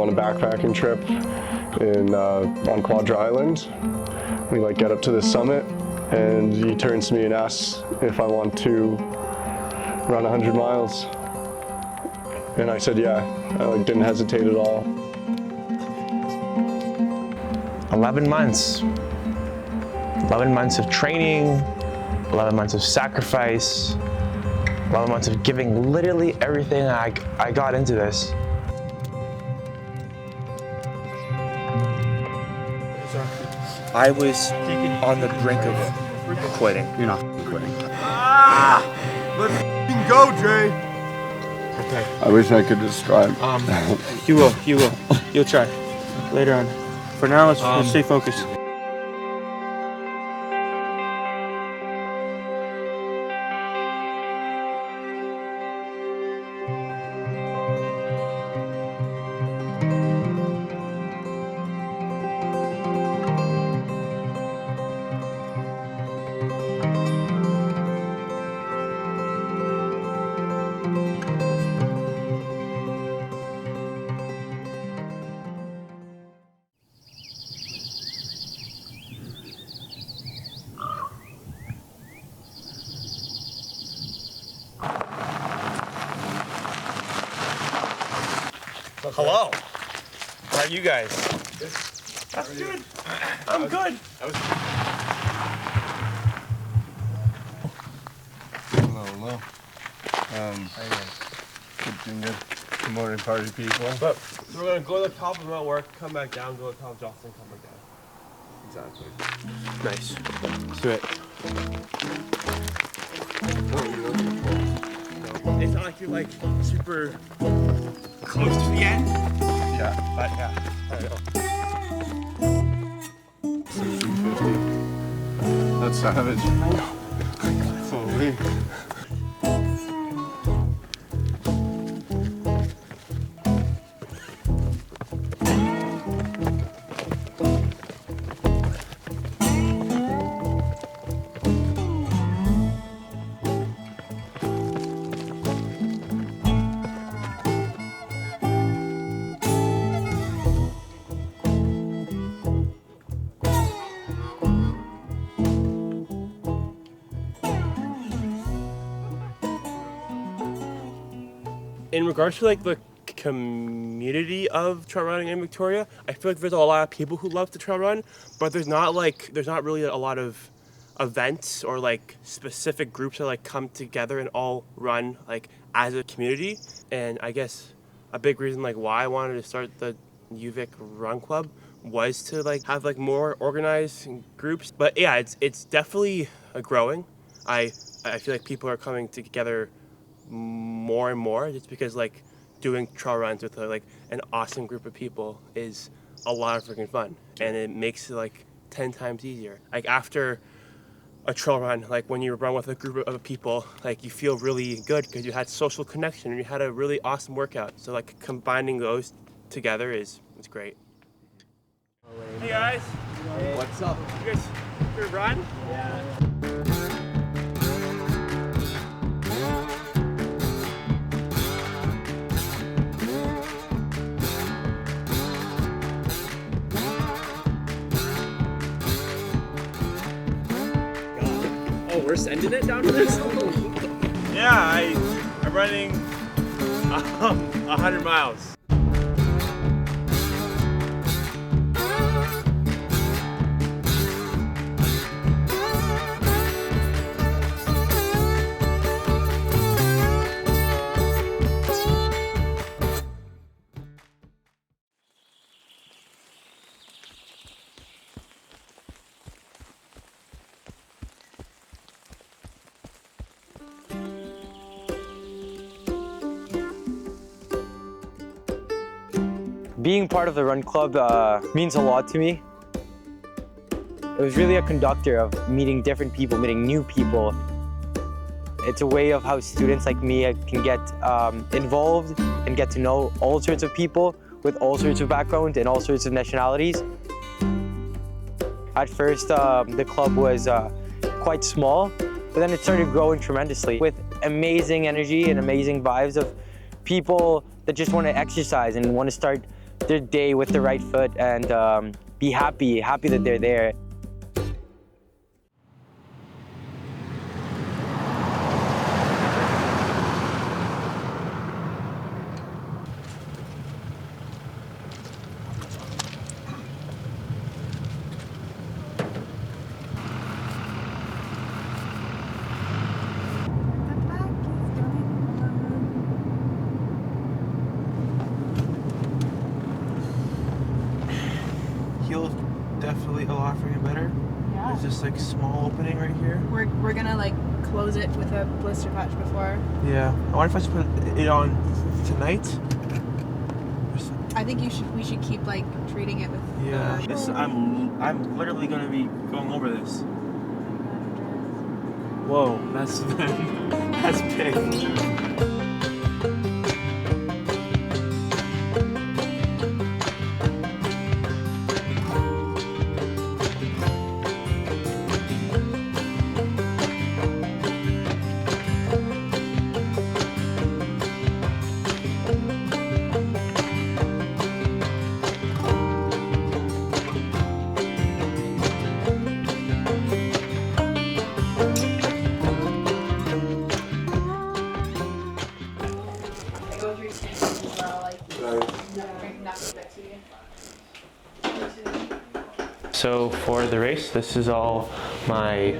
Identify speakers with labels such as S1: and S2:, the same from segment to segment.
S1: on a backpacking trip on Quadra Island. We get up to the summit, and he turns to me and asks if I want to run 100 miles. And I said yeah. I didn't hesitate at all.
S2: 11 months. 11 months of training, 11 months of sacrifice, 11 months of giving literally everything I got into this.
S3: I was on the brink of quitting.
S4: You're not quitting. Let's go, Jay.
S3: Okay.
S4: I wish I could describe.
S3: You will. You'll try. Later on. For now, let's stay focused.
S2: Hello. How are you guys? That's good. I'm good.
S4: Hello. Good. Good morning, party people.
S5: But so we're gonna go to the top of Mount Work, come back down, go to the top of Jocelyn, come back down. Exactly.
S3: Nice. Let's do it.
S5: It's not like you're super close to the end.
S4: Yeah.
S5: But yeah. I don't know.
S4: 250. That's savage. I know. Holy.
S5: In regards to the community of trail running in Victoria, I feel like there's a lot of people who love to trail run, but there's not really a lot of events or specific groups that come together and all run as a community. And I guess a big reason why I wanted to start the UVic Run Club was to have more organized groups. But yeah, it's definitely growing. I feel like people are coming together more and more, just because doing trail runs with an awesome group of people is a lot of freaking fun, and it makes it 10 times easier. After a trail run, when you run with a group of people, you feel really good because you had social connection and you had a really awesome workout. So combining those together is great. Hey guys.
S6: Hey.
S5: What's up? You guys good run?
S6: Yeah.
S5: We're sending it down to this?
S2: Yeah, I'm running 100 miles.
S7: Being part of the Run Club means a lot to me. It was really a conductor of meeting different people, meeting new people. It's a way of how students like me can get involved and get to know all sorts of people with all sorts of backgrounds and all sorts of nationalities. At first, the club was quite small, but then it started growing tremendously with amazing energy and amazing vibes of people that just want to exercise and want to start their day with the right foot and be happy that they're there.
S2: Feels definitely a lot freaking better.
S6: Yeah.
S2: There's this like small opening right here.
S6: We're gonna like close it with a blister patch before.
S2: Yeah. I wonder if I should put it on tonight.
S6: I think we should keep like treating it with.
S2: Yeah.
S3: This I'm literally gonna be going over this. Whoa, that's big.
S2: So for the race, this is all my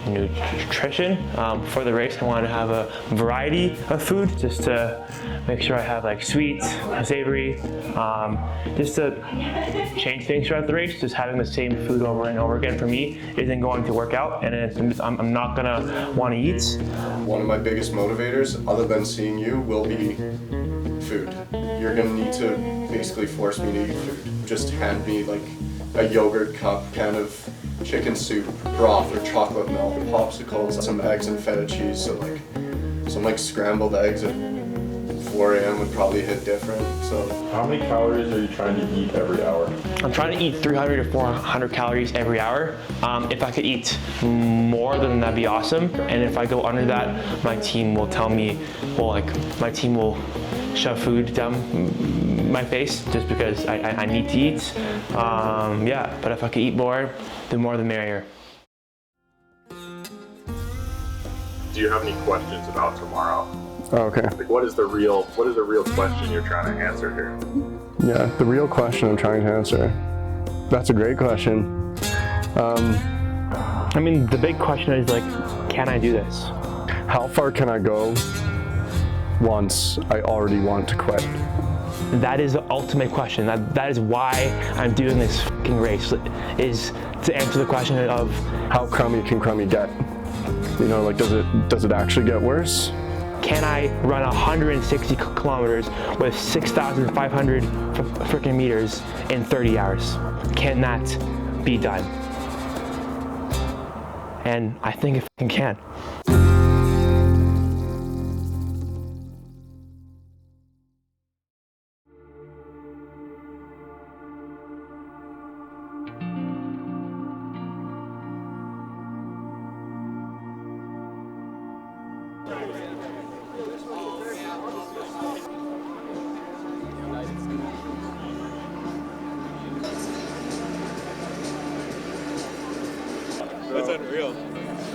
S2: nutrition. For the race, I want to have a variety of food just to make sure I have like sweet, savory, just to change things throughout the race. Just having the same food over and over again for me isn't going to work out, and I'm not gonna want to eat.
S1: One of my biggest motivators, other than seeing you, will be food. You're gonna need to basically force me to eat food. Just hand me like a yogurt cup, kind of chicken soup, broth or chocolate milk, popsicles, some eggs and feta cheese. So like some like scrambled eggs at 4 a.m. would probably hit different. So
S8: how many calories are you trying to eat every hour?
S2: I'm trying to eat 300 to 400 calories every hour. If I could eat more, then that'd be awesome. And if I go under that, my team will tell me, well, like my team will shove food down my face just because I need to eat. Yeah, but if I could eat more, the more the merrier.
S8: Do you have any questions about tomorrow?
S1: okay.
S8: Like what is the real question you're trying to answer here?
S1: Yeah, the real question I'm trying to answer. That's a great question.
S2: I mean, the big question is like, can I do this?
S1: How far can I go once I already want to quit?
S2: That is the ultimate question. That is why I'm doing this fucking race, is to answer the question of
S1: How crummy can crummy get? You know, like does it actually get worse?
S2: can I run 160 kilometers with 6,500 freaking meters in 30 hours? Can that be done? And I think it fucking can.
S1: That's unreal.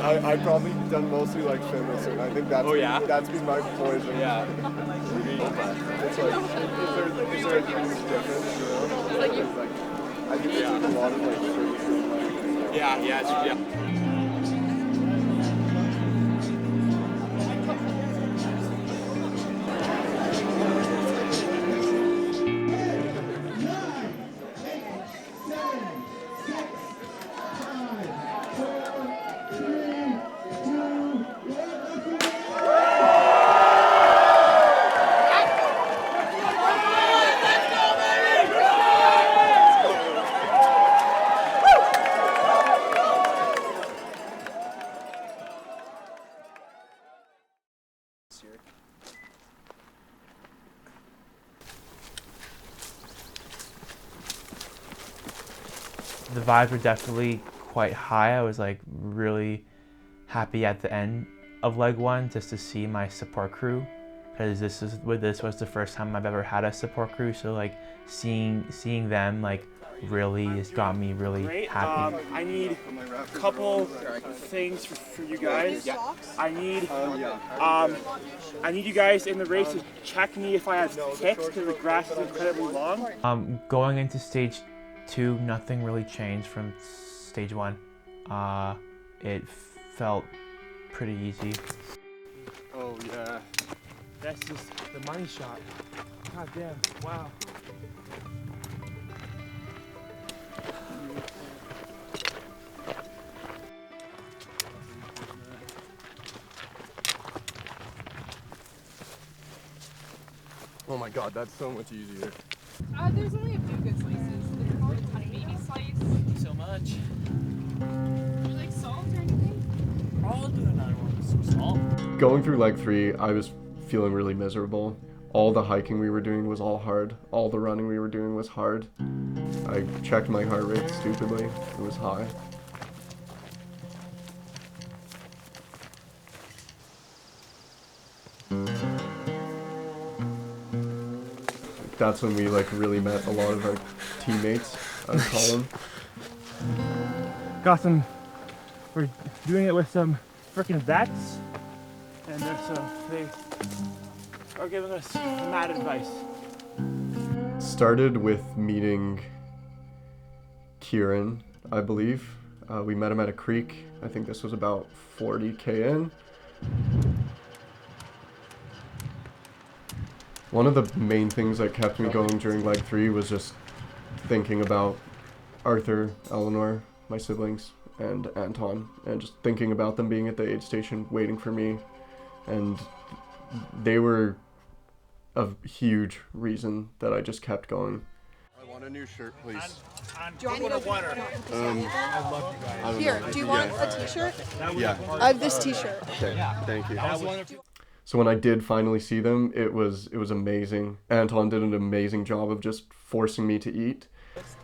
S1: I've probably done mostly like fitness, and I think that's been my poison. Yeah. It's like, is there a huge difference? You know? Like I think there's a lot of like fruits. Yeah.
S2: The vibes were definitely quite high. I was like really happy at the end of leg one just to see my support crew because this was the first time I've ever had a support crew. So like seeing them like really has got me really happy.
S3: I need a couple things for you guys. I need you guys in the race to check me if I have ticks because the grass is incredibly long.
S2: Going into stage 2, nothing really changed from stage 1. It felt pretty easy.
S1: Oh yeah.
S3: That's just the money shot. God damn, wow.
S1: Oh my god, that's so much easier.
S6: There's only a few good slices. There's probably a tiny baby slice.
S3: Thank you so much.
S6: Would you like salt or anything?
S3: I'll do another one with some salt.
S1: Going through leg 3, I was feeling really miserable. All the hiking we were doing was all hard. All the running we were doing was hard. I checked my heart rate stupidly. It was high. That's when we like really met a lot of our teammates, I would call them.
S3: Got some, we're doing it with some freaking vets, and they are giving us mad advice.
S1: Started with meeting Kieran, I believe. We met him at a creek. I think this was about 40k in. One of the main things that kept me going during leg 3 was just thinking about Arthur, Eleanor, my siblings, and Anton, and just thinking about them being at the aid station waiting for me. And they were a huge reason that I just kept going. I want a new shirt, please.
S6: Do you want me to water?
S1: I love you guys.
S6: Here, do you want a t-shirt?
S1: Yeah.
S6: I have this t-shirt.
S1: Okay, thank you. So when I did finally see them, it was amazing. Anton did an amazing job of just forcing me to eat.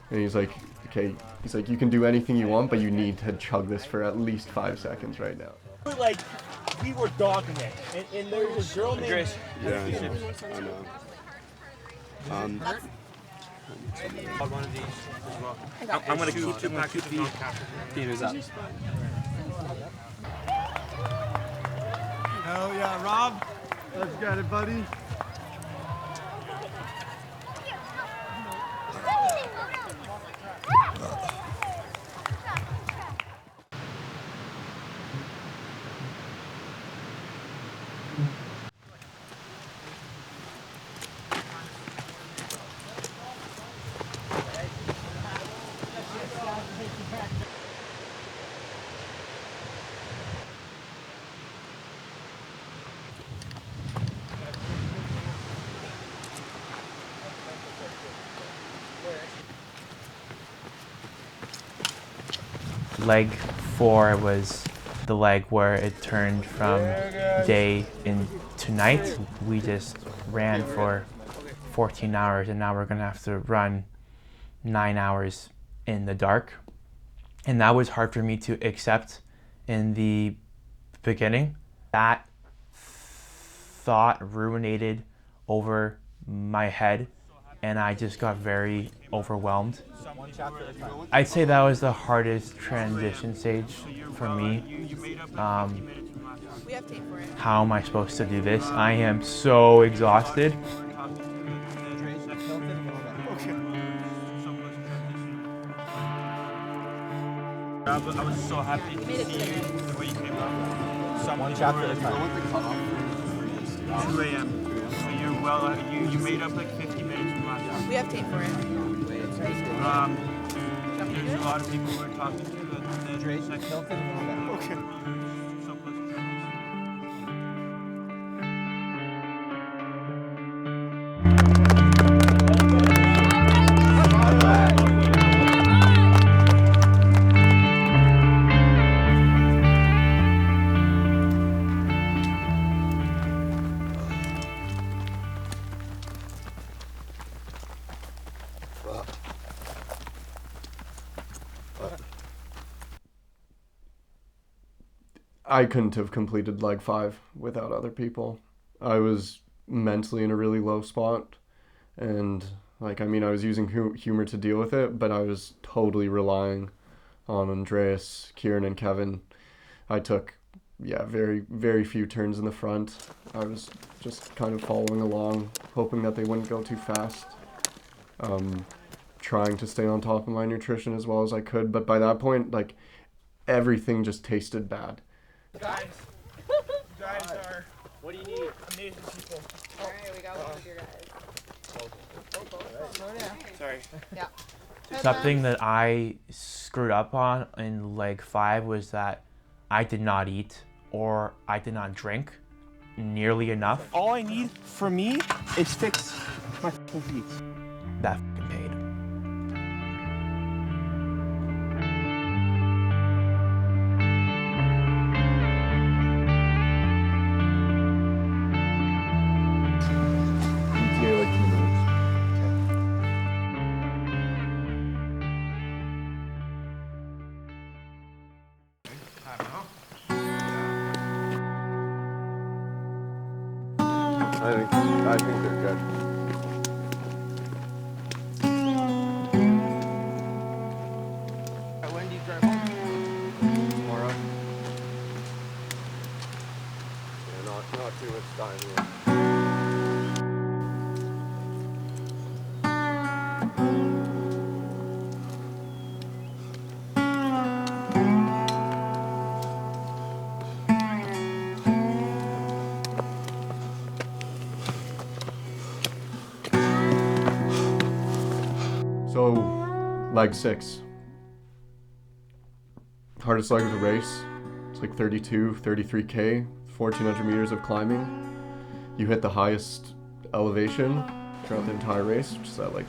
S1: And he's like, okay, he's like, you can do anything you want, but you need to chug this for at least 5 seconds right now.
S3: Like, we were dogging it, and there was a girl named...
S1: Yeah, I know.
S3: One of these as well.
S6: I'm
S3: gonna keep the back of the theaters up.
S4: Hell yeah, Rob. Let's get it, buddy.
S2: Leg 4 was the leg where it turned from day into night. We just ran for 14 hours and now we're gonna have to run 9 hours in the dark. And that was hard for me to accept in the beginning. That thought ruminated over my head and I just got very overwhelmed. I'd say that was the hardest transition stage for me. How am I supposed to do this? I am so exhausted.
S3: I was so happy to see the way you came up. One chapter at a time. 2 a.m. So you're well, you made up like 50 minutes from last time.
S6: We have tape for it.
S3: There's a lot of people we're talking to that the second. Okay. So close.
S1: I couldn't have completed leg 5 without other people. I was mentally in a really low spot. And like, I mean, I was using humor to deal with it, but I was totally relying on Andreas, Kieran, and Kevin. I took, very, very few turns in the front. I was just kind of following along, hoping that they wouldn't go too fast. Trying to stay on top of my nutrition as well as I could, but by that point, like, everything just tasted bad.
S3: Guys are, what do you need? Amazing people.
S6: Alright, we got one of your guys. Slow down.
S3: Sorry.
S6: Yeah.
S2: Something that I screwed up on in leg 5 was that I did not eat or I did not drink nearly enough.
S3: All I need for me is fix my feet.
S2: That f***ing paid.
S1: I think they're good.
S3: When do you drive home?
S1: Tomorrow. Yeah, not too much time here. So, leg 6. Hardest leg of the race. It's like 33K, 1,400 meters of climbing. You hit the highest elevation throughout the entire race, which is at like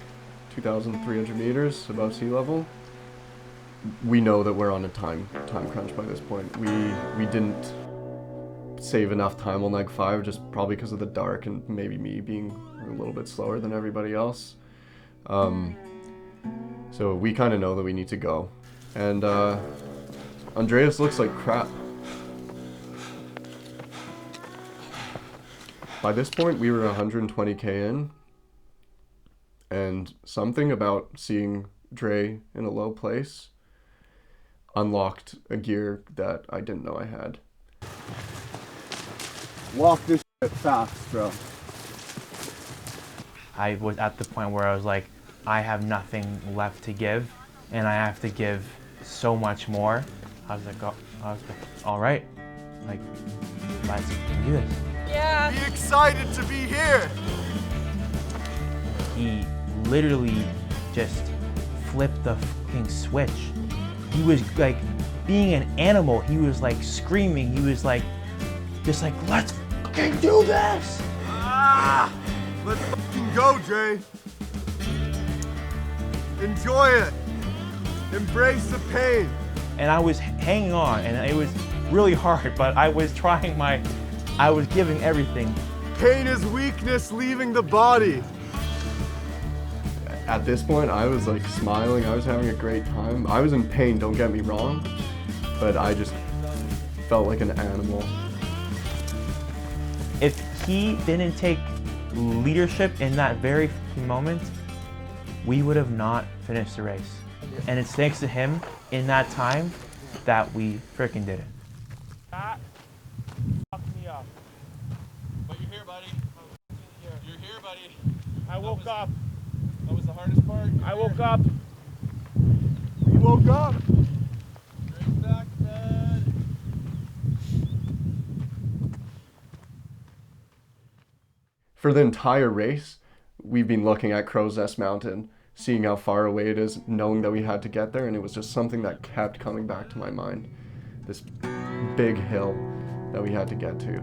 S1: 2,300 meters above sea level. We know that we're on a time crunch by this point. We didn't save enough time on leg 5, just probably because of the dark and maybe me being a little bit slower than everybody else. So we kind of know that we need to go. And Andreas looks like crap. By this point, we were 120K in. And something about seeing Dre in a low place unlocked a gear that I didn't know I had.
S4: Walk this shit fast, bro.
S2: I was at the point where I was like, I have nothing left to give, and I have to give so much more. I was like, all right, like, let's do this.
S6: Yeah.
S4: Be excited to be here.
S2: He literally just flipped the fucking switch. He was like being an animal. He was like screaming. He was like, just like, let's fucking do this.
S4: Let's fucking go, Jay. Enjoy it. Embrace the pain.
S2: And I was hanging on, and it was really hard, but I was trying I was giving everything.
S4: Pain is weakness leaving the body.
S1: At this point, I was like smiling. I was having a great time. I was in pain, don't get me wrong, but I just felt like an animal.
S2: If he didn't take leadership in that very moment, we would have not finished the race. And it's thanks to him in that time that we freaking did it.
S3: That fucked me up.
S4: But you're here, buddy. You're here, buddy.
S3: I woke up.
S4: That was the hardest part.
S3: I woke up.
S4: You woke up. Straight back, bud.
S1: For the entire race, we've been looking at Crow's Nest Mountain, seeing how far away it is, knowing that we had to get there, and it was just something that kept coming back to my mind. This big hill that we had to get to.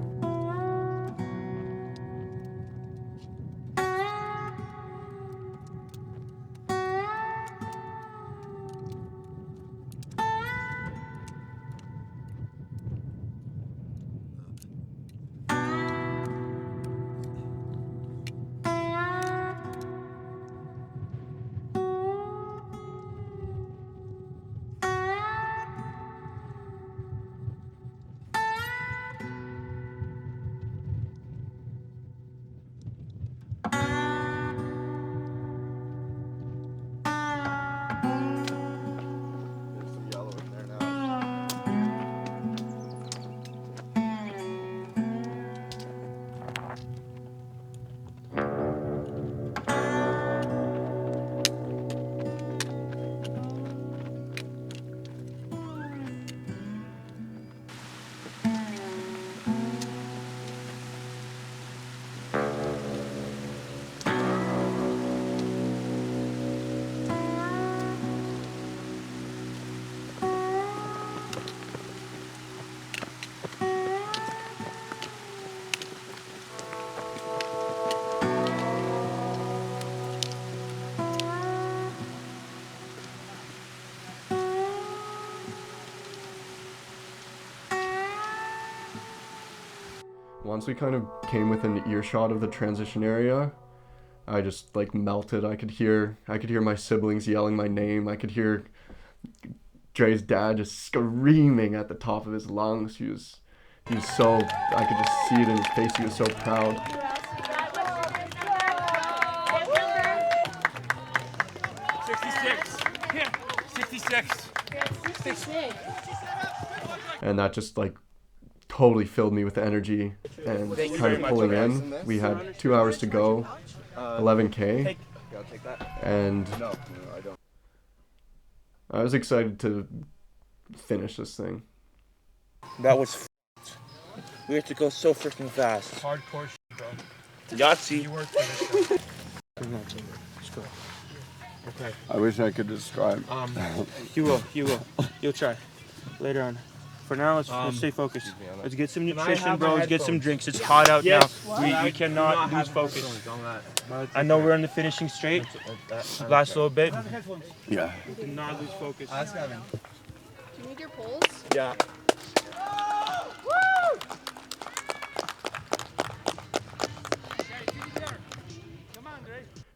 S1: Once we kind of came within earshot of the transition area, I just like melted. I could hear my siblings yelling my name. I could hear Dre's dad just screaming at the top of his lungs. He was so, I could just see it in his face. He was so proud.
S5: 66.
S1: And that just like totally filled me with energy and kind of pulling in. We had 2 hours to go, 11K, and I was excited to finish this thing.
S2: That was f***ed. We had to go so freaking fast.
S3: Hardcore shit, bro.
S2: Yahtzee.
S3: You worked for this.
S4: Okay. I wish I could describe.
S3: You will. You'll try. Later on. For now, let's stay focused. Let's get some nutrition, bro. Let's get some drinks. It's hot out now. We cannot lose focus. I know we're on the finishing straight. Last little bit.
S4: Yeah.
S3: Do not lose focus.
S6: Do you need your poles?
S3: Yeah.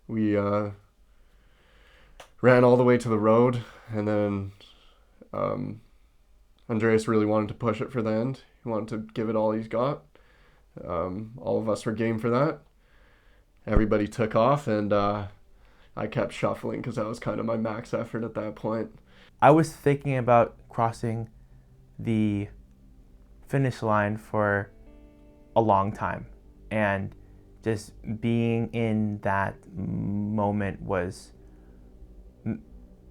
S1: We ran all the way to the road, and then Andreas really wanted to push it for the end. He wanted to give it all he's got. All of us were game for that. Everybody took off, and I kept shuffling because that was kind of my max effort at that point.
S2: I was thinking about crossing the finish line for a long time, and just being in that moment was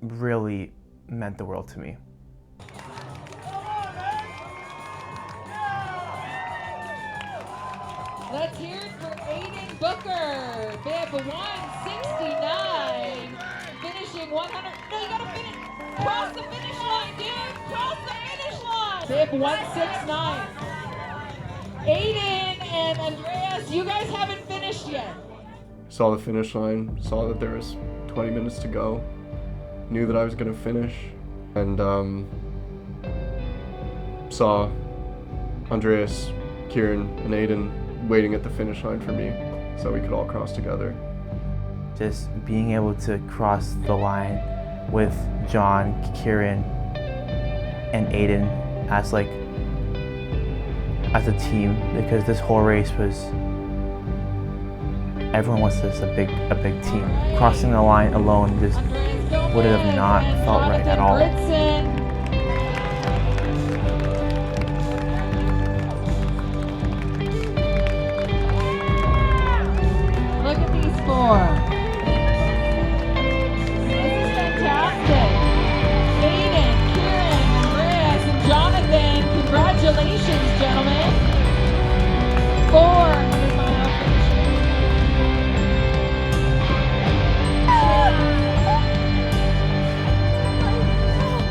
S2: really meant the world to me.
S9: Let's hear it for Aiden Booker. Bib 169. Finishing 100. No, you gotta finish. Cross the finish line, dude. Cross the finish line. Bib 169. Aiden and Andreas, you guys haven't finished yet.
S1: Saw the finish line, saw that there was 20 minutes to go, knew that I was going to finish, and saw Andreas, Kieran, and Aiden waiting at the finish line for me so we could all cross together.
S2: Just being able to cross the line with Jon, Kieran, and Aiden as a team, because this whole race was, everyone was just a big team. Crossing the line alone just would have not felt right at all.
S9: Robertson. Look at these four. This is fantastic. Aiden, Kieran, Andreas, and Jonathan, congratulations, gentlemen. 400-mile finishing.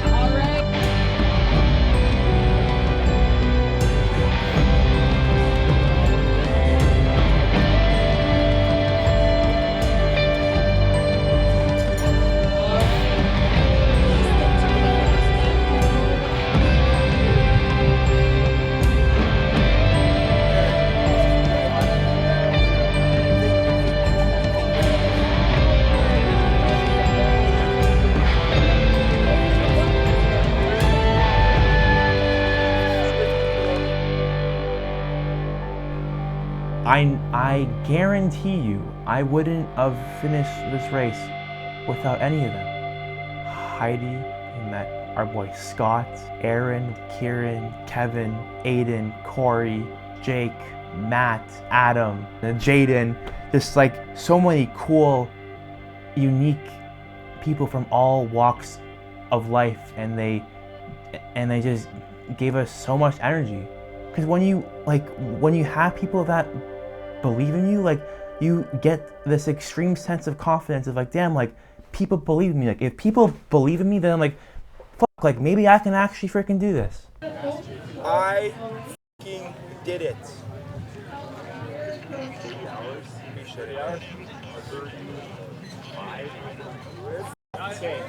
S9: All right.
S2: I guarantee you, I wouldn't have finished this race without any of them. Heidi, we met our boy Scott, Aaron, Kieran, Kevin, Aiden, Corey, Jake, Matt, Adam, and Jaden. Just like so many cool, unique people from all walks of life, and they just gave us so much energy. Because when you have people that believe in you, like, you get this extreme sense of confidence of like, damn, like, people believe in me. Like, if people believe in me, then I'm like, fuck, like, maybe I can actually freaking do this.
S3: I fucking did it. 30 hours? 35? Okay.